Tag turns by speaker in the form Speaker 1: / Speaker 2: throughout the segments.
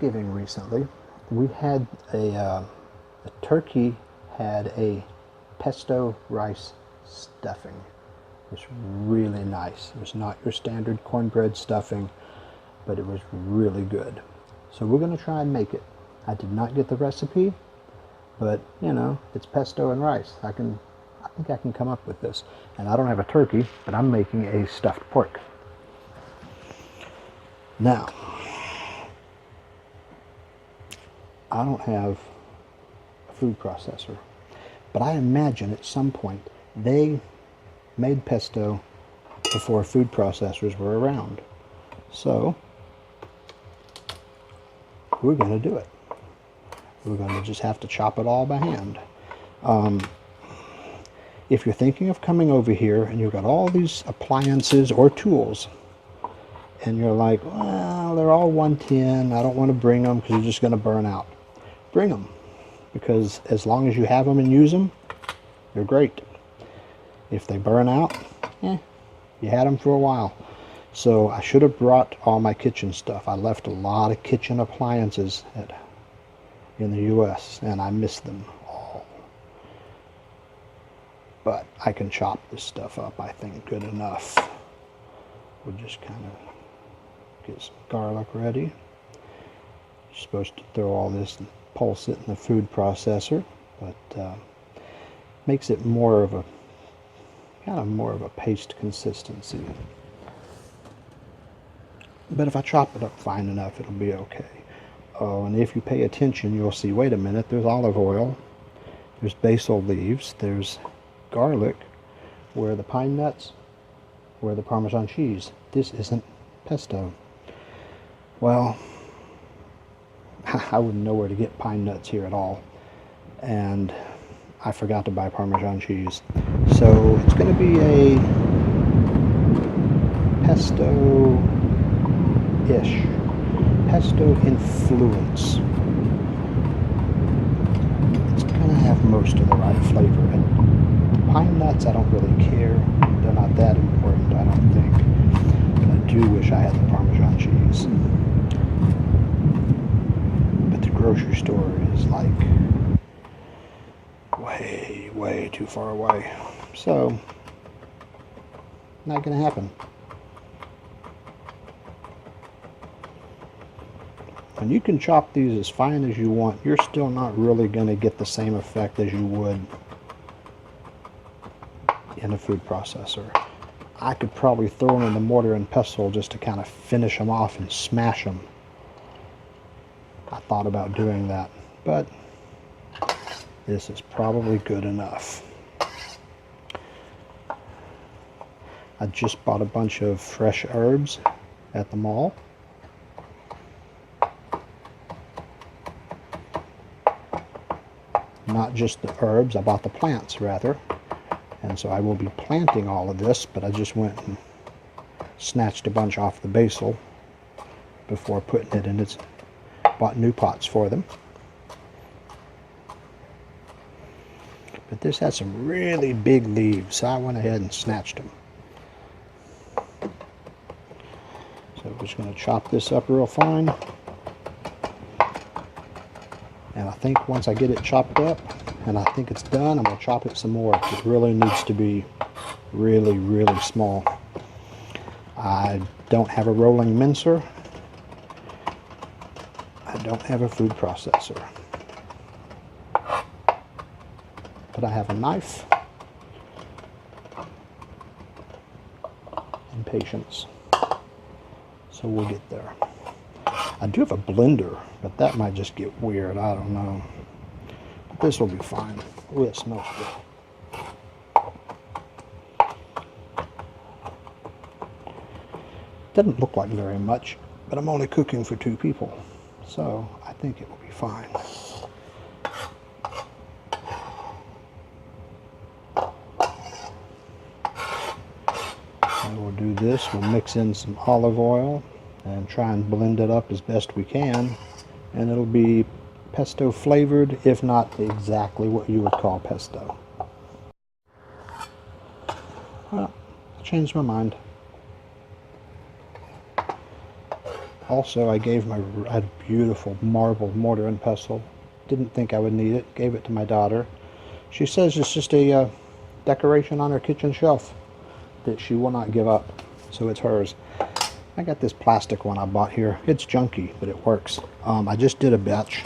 Speaker 1: Thanksgiving recently, we had a turkey had a pesto rice stuffing. It was really nice. It was not your standard cornbread stuffing, but it was really good. So we're going to try and make it. I did not get the recipe, but you know, it's pesto and rice. I think I can come up with this. And I don't have a turkey, but I'm making a stuffed pork. Now, I don't have a food processor, but I imagine at some point they made pesto before food processors were around. So we're going to do it. We're going to just have to chop it all by hand. If you're thinking of coming over here and you've got all these appliances or tools, and you're like, well, they're all 110, I don't want to bring them because they're just going to burn out. Bring them, because as long as you have them and use them, they're great. If they burn out, you had them for a while. So I should have brought all my kitchen stuff. I left a lot of kitchen appliances in the US, and I miss them all. But I can chop this stuff up, I think, good enough. We'll just kind of get some garlic ready. You're supposed to throw all this and pulse it in the food processor, but makes it more of a more of a paste consistency. But if I chop it up fine enough, it'll be okay. Oh, and if you pay attention, you'll see, wait a minute, there's olive oil, there's basil leaves, there's garlic, where are the pine nuts, where are the Parmesan cheese? This isn't pesto. Well, I wouldn't know where to get pine nuts here at all, and I forgot to buy Parmesan cheese. So it's going to be a pesto-ish, pesto influence. It's going to have most of the right flavor. And the pine nuts, I don't really care. They're not that important, I don't think. But I do wish I had the Parmesan cheese. But the grocery store is like way too far away. So, not going to happen. And you can chop these as fine as you want. You're still not really going to get the same effect as you would in a food processor. I could probably throw them in the mortar and pestle just to kind of finish them off and smash them. I thought about doing that, but this is probably good enough. I just bought a bunch of fresh herbs at the mall. Not just the herbs, I bought the plants rather. And so I will be planting all of this, but I just went and snatched a bunch off the basil before putting it in its, bought new pots for them. But this has some really big leaves, so I went ahead and snatched them. So we're just going to chop this up real fine. And I think once I get it chopped up, and I think it's done, I'm going to chop it some more. It really needs to be really, really small. I don't have a rolling mincer. I don't have a food processor. But I have a knife and patience. So we'll get there. I do have a blender, but that might just get weird. I don't know. But this will be fine. Oh, it smells good. Doesn't look like very much, but I'm only cooking for 2 people. So I think it will be fine. And we'll do this. We'll mix in some olive oil and try and blend it up as best we can, and it'll be pesto flavored, if not exactly what you would call pesto. Well, I changed my mind. Also, I had a beautiful marble mortar and pestle. Didn't think I would need it. Gave it to my daughter. She says it's just a decoration on her kitchen shelf that she will not give up. So it's hers. I got this plastic one I bought here. It's junky, but it works. I just did a batch.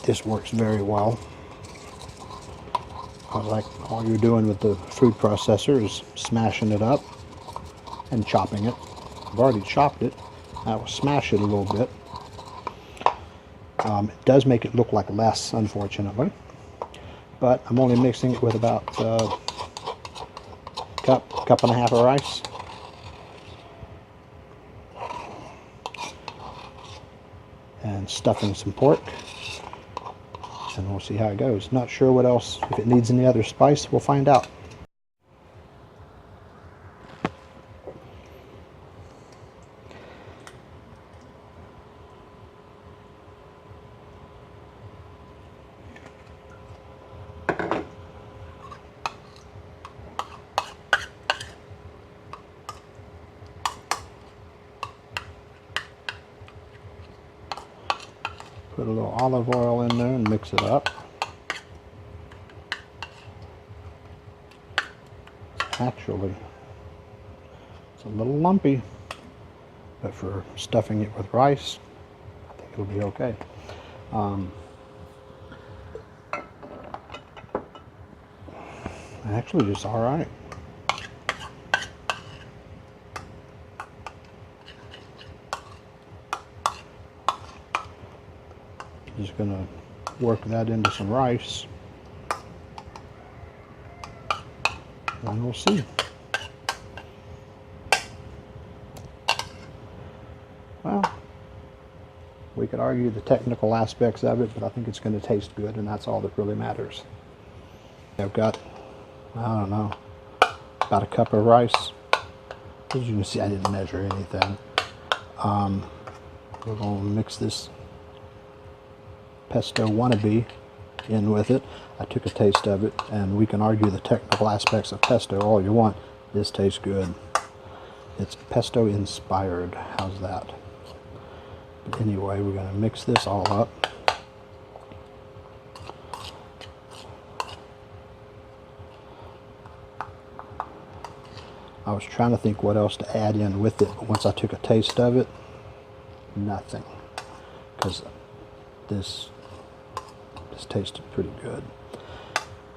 Speaker 1: This works very well. Like all you're doing with the food processor is smashing it up and chopping it. I've already chopped it. I will smash it a little bit. It does make it look like less, unfortunately. But I'm only mixing it with about cup and a half of rice. And stuffing some pork. And we'll see how it goes. Not sure what else, if it needs any other spice, we'll find out. Put a little olive oil in there and mix it up. Actually, it's a little lumpy, but for stuffing it with rice, I think it'll be okay. Actually, it's all right. Just gonna work that into some rice, and we'll see. Well, we could argue the technical aspects of it, but I think it's going to taste good, and that's all that really matters. I've got, I don't know, about a cup of rice. As you can see, I didn't measure anything. We're going to mix this pesto wannabe in with it. I took a taste of it, and we can argue the technical aspects of pesto all you want. This tastes good. It's pesto inspired. How's that? But anyway, we're going to mix this all up. I was trying to think what else to add in with it, but once I took a taste of it, nothing. Because this tasted pretty good.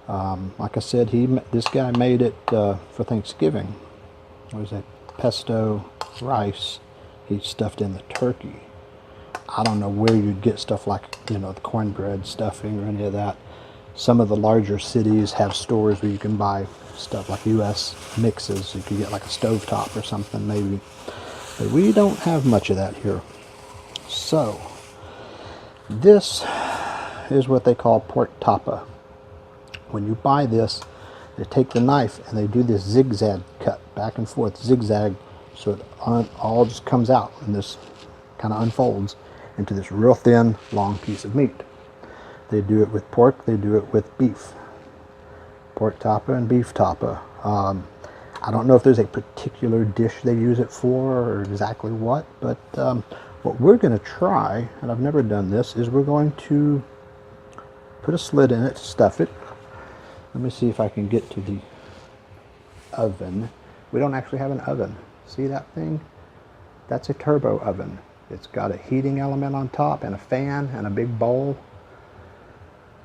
Speaker 1: Like I said, this guy made it for Thanksgiving. It was a pesto rice he stuffed in the turkey. I don't know where you'd get stuff like, you know, the cornbread stuffing or any of that. Some of the larger cities have stores where you can buy stuff like U.S. mixes. You could get like a stovetop or something maybe. But we don't have much of that here. So, this is what they call pork tapa. When you buy this, they take the knife and they do this zigzag cut, back and forth, zigzag, so it all just comes out and this kind of unfolds into this real thin, long piece of meat. They do it with pork, they do it with beef. Pork tapa and beef tapa. I don't know if there's a particular dish they use it for or exactly what, but what we're going to try, and I've never done this, is we're going to put a slit in it to stuff it. Let me see if I can get to the oven. We don't actually have an oven. See that thing? That's a turbo oven. It's got a heating element on top and a fan and a big bowl.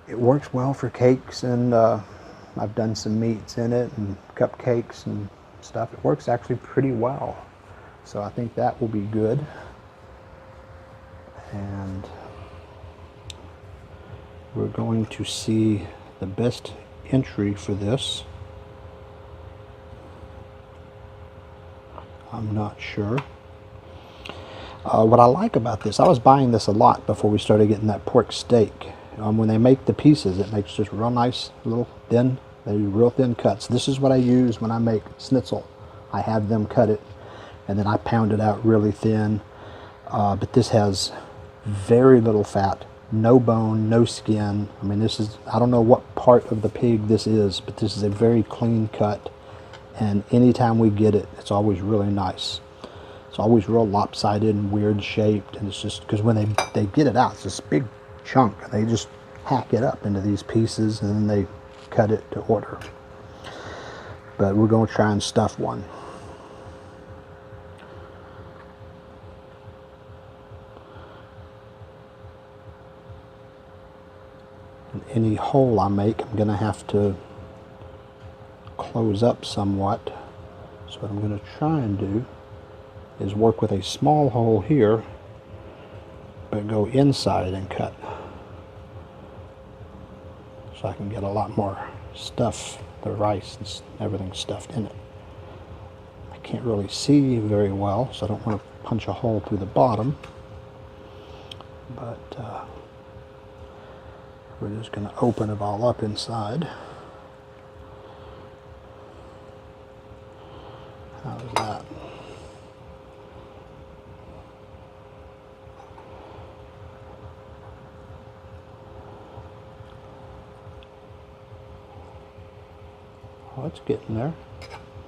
Speaker 1: It works well for cakes, and I've done some meats in it and cupcakes and stuff. It works actually pretty well. So I think that will be good. And we're going to see the best entry for this. I'm not sure. What I like about this, I was buying this a lot before we started getting that pork steak. When they make the pieces, it makes just real nice, little thin, they do real thin cuts. This is what I use when I make schnitzel. I have them cut it, and then I pound it out really thin. But this has very little fat, no bone, no skin. I mean, this is, I don't know what part of the pig this is, but this is a very clean cut. And anytime we get it, it's always really nice. It's always real lopsided and weird shaped, and it's just because when they get it out, it's this big chunk. They just hack it up into these pieces and then they cut it to order. But we're going to try and stuff one. And any hole I make, I'm going to have to close up somewhat. So what I'm going to try and do is work with a small hole here, but go inside and cut, so I can get a lot more stuff, the rice and everything stuffed in it. I can't really see very well, so I don't want to punch a hole through the bottom, but we're just going to open it all up inside. How's that? Oh, it's getting there.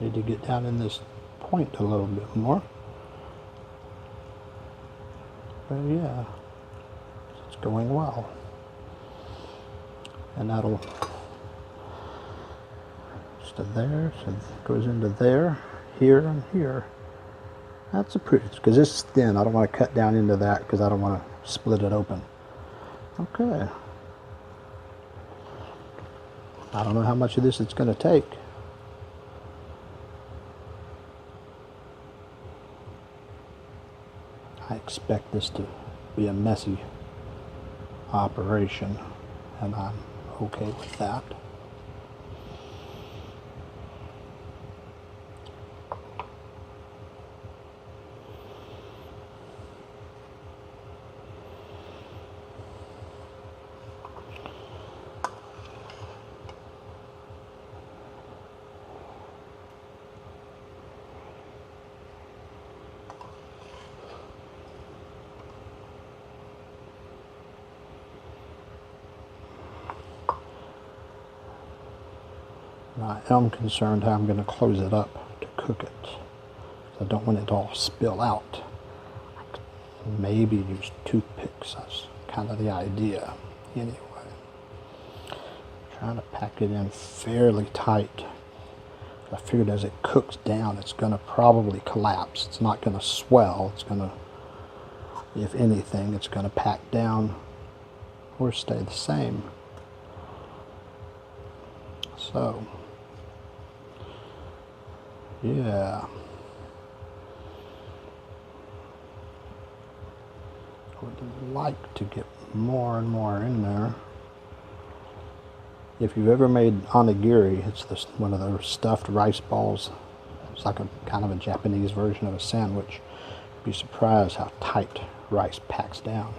Speaker 1: Need to get down in this point a little bit more. But yeah, it's going well. And that'll just there, so it goes into there, here, and here. That's a pretty, because it's thin. I don't want to cut down into that because I don't want to split it open. Okay. I don't know how much of this it's going to take. I expect this to be a messy operation, and I'm okay with that. I am concerned how I'm going to close it up to cook it. I don't want it to all spill out. Maybe use toothpicks. That's kind of the idea. Anyway, trying to pack it in fairly tight. I figured as it cooks down, it's going to probably collapse. It's not going to swell. It's going to, if anything, it's going to pack down or stay the same. So, yeah. I would like to get more and more in there. If you've ever made onigiri, it's one of those stuffed rice balls. It's like a kind of a Japanese version of a sandwich. You'd be surprised how tight rice packs down.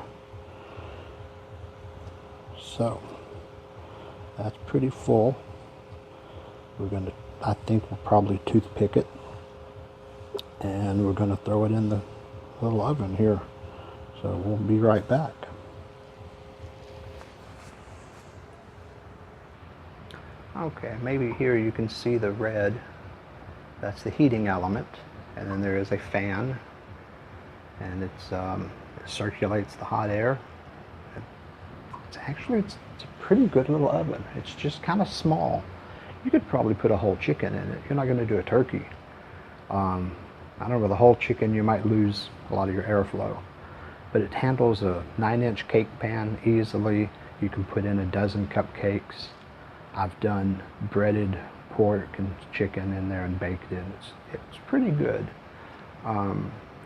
Speaker 1: So, that's pretty full. We're going to, I think we'll probably toothpick it, and we're going to throw it in the little oven here. So we'll be right back. Okay, maybe here you can see the red. That's the heating element, and then there is a fan, and it circulates the hot air. It's a pretty good little oven. It's just kind of small. You could probably put a whole chicken in it. You're not going to do a turkey. I don't know, with a whole chicken you might lose a lot of your airflow. But it handles a 9-inch cake pan easily. You can put in a dozen cupcakes. I've done breaded pork and chicken in there and baked it. It's pretty good.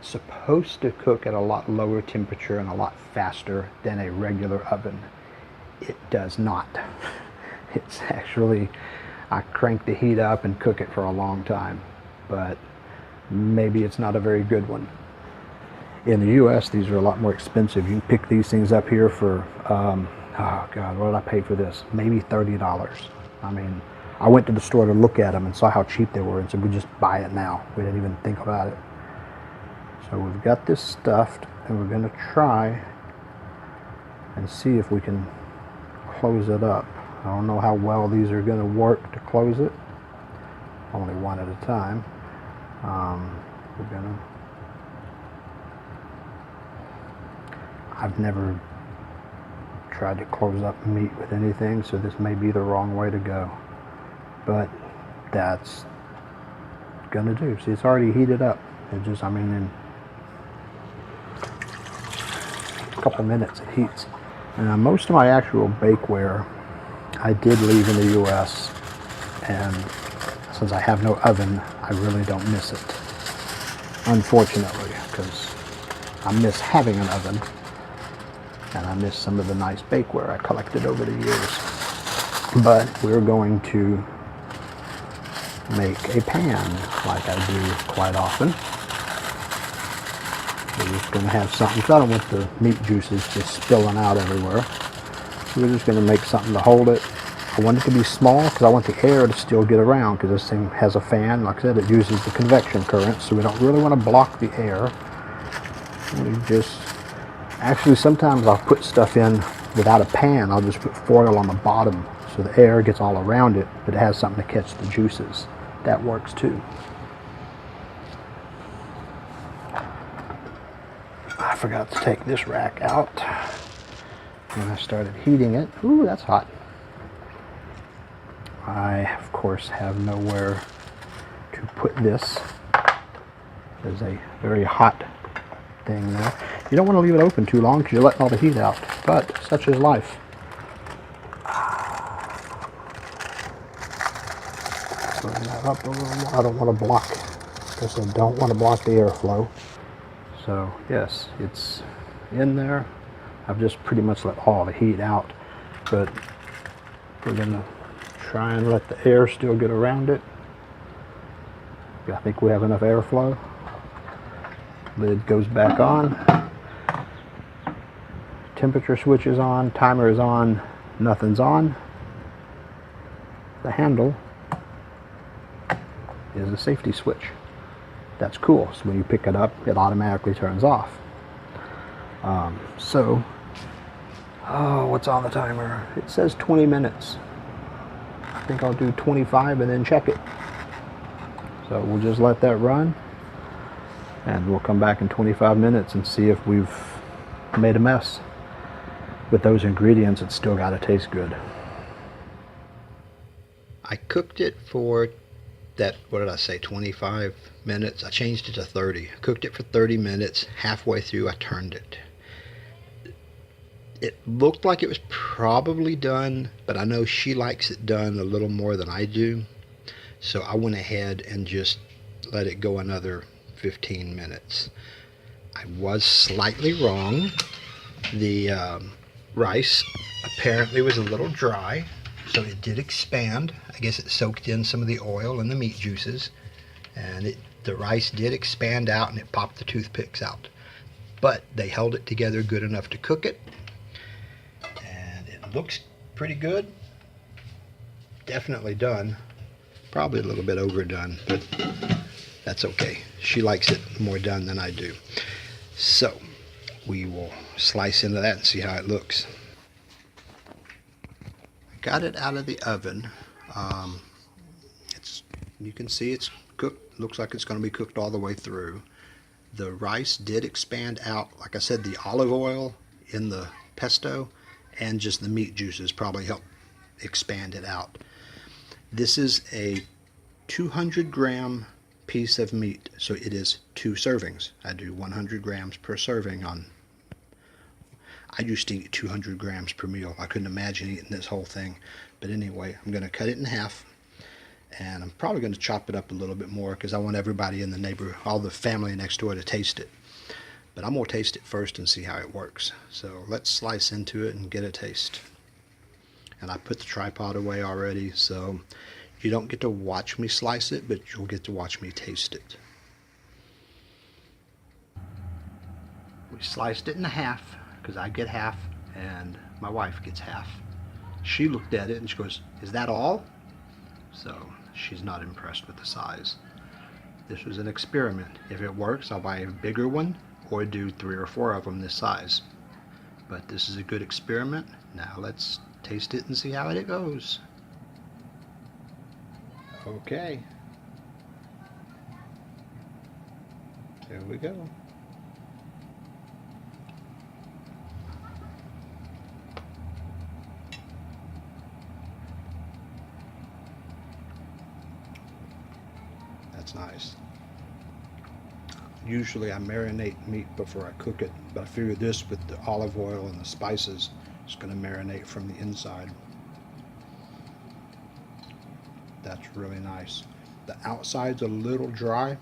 Speaker 1: Supposed to cook at a lot lower temperature and a lot faster than a regular oven. It does not. It's actually, I crank the heat up and cook it for a long time, but maybe it's not a very good one. In the US, these are a lot more expensive. You can pick these things up here for, oh God, what did I pay for this? Maybe $30. I mean, I went to the store to look at them and saw how cheap they were and said, we just buy it now. We didn't even think about it. So we've got this stuffed, and we're going to try and see if we can close it up. I don't know how well these are going to work to close it. Only one at a time. We're going to I've never tried to close up meat with anything, so this may be the wrong way to go. But that's gonna do. See, it's already heated up. It just, I mean, in a couple minutes it heats. And most of my actual bakeware I did leave in the US, and since I have no oven, I really don't miss it. Unfortunately, because I miss having an oven, and I miss some of the nice bakeware I collected over the years. But we're going to make a pan like I do quite often. We're just going to have something, because I don't want the meat juices just spilling out everywhere. We're just going to make something to hold it. I want it to be small because I want the air to still get around, because this thing has a fan. Like I said, it uses the convection current, so we don't really want to block the air. We just, actually sometimes I'll put stuff in without a pan. I'll just put foil on the bottom so the air gets all around it, but it has something to catch the juices. That works too. I forgot to take this rack out when I started heating it. Ooh, that's hot. I, of course, have nowhere to put this. There's a very hot thing there. You don't want to leave it open too long because you're letting all the heat out, but such is life. Turn that up a little more. I don't want to block, because I don't want to block the airflow. So yes, it's in there. I've just pretty much let all the heat out, but we're gonna try and let the air still get around it. I think we have enough airflow. Lid goes back on. Temperature switch is on, timer is on, nothing's on. The handle is a safety switch. That's cool. So when you pick it up, it automatically turns off. What's on the timer? It says 20 minutes. I think I'll do 25 and then check it. So we'll just let that run, and we'll come back in 25 minutes and see if we've made a mess. With those ingredients, it's still got to taste good. I cooked it for that, what did I say, 25 minutes? I changed it to 30. I cooked it for 30 minutes. Halfway through, I turned it. It looked like it was probably done, but I know she likes it done a little more than I do. So I went ahead and just let it go another 15 minutes. I was slightly wrong. The rice apparently was a little dry, so it did expand. I guess it soaked in some of the oil and the meat juices, and the rice did expand out, and it popped the toothpicks out. But they held it together good enough to cook it, and it looks pretty good. Definitely done. Probably a little bit overdone, but that's okay. She likes it more done than I do. So we will slice into that and see how it looks. Got it out of the oven. You can see it's cooked. Looks like it's going to be cooked all the way through. The rice did expand out. Like I said, the olive oil in the pesto and just the meat juices probably helped expand it out. This is a 200-gram piece of meat, so it is 2 servings. I do 100 grams per serving on. I used to eat 200 grams per meal. I couldn't imagine eating this whole thing. But anyway, I'm going to cut it in half, and I'm probably going to chop it up a little bit more because I want everybody in the neighborhood, all the family next door, to taste it. But I'm going to taste it first and see how it works. So let's slice into it and get a taste. And I put the tripod away already, so you don't get to watch me slice it, but you'll get to watch me taste it. We sliced it in half because I get half and my wife gets half. She looked at it and she goes, "Is that all?" So she's not impressed with the size. This was an experiment. If it works, I'll buy a bigger one or do 3 or 4 of them this size. But this is a good experiment. Now let's taste it and see how it goes. Okay. There we go. That's nice. Usually I marinate meat before I cook it, but I figure this with the olive oil and the spices is going to marinate from the inside. That's really nice. The outside's a little dry,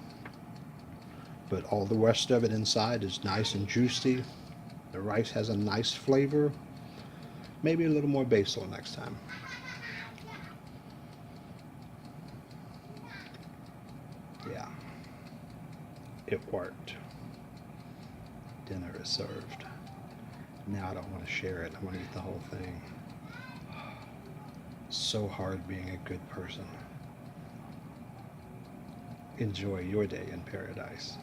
Speaker 1: but all the rest of it inside is nice and juicy. The rice has a nice flavor. Maybe a little more basil next time. Yeah, it worked. Dinner is served. Now I don't want to share it. I want to eat the whole thing. So hard being a good person. Enjoy your day in paradise.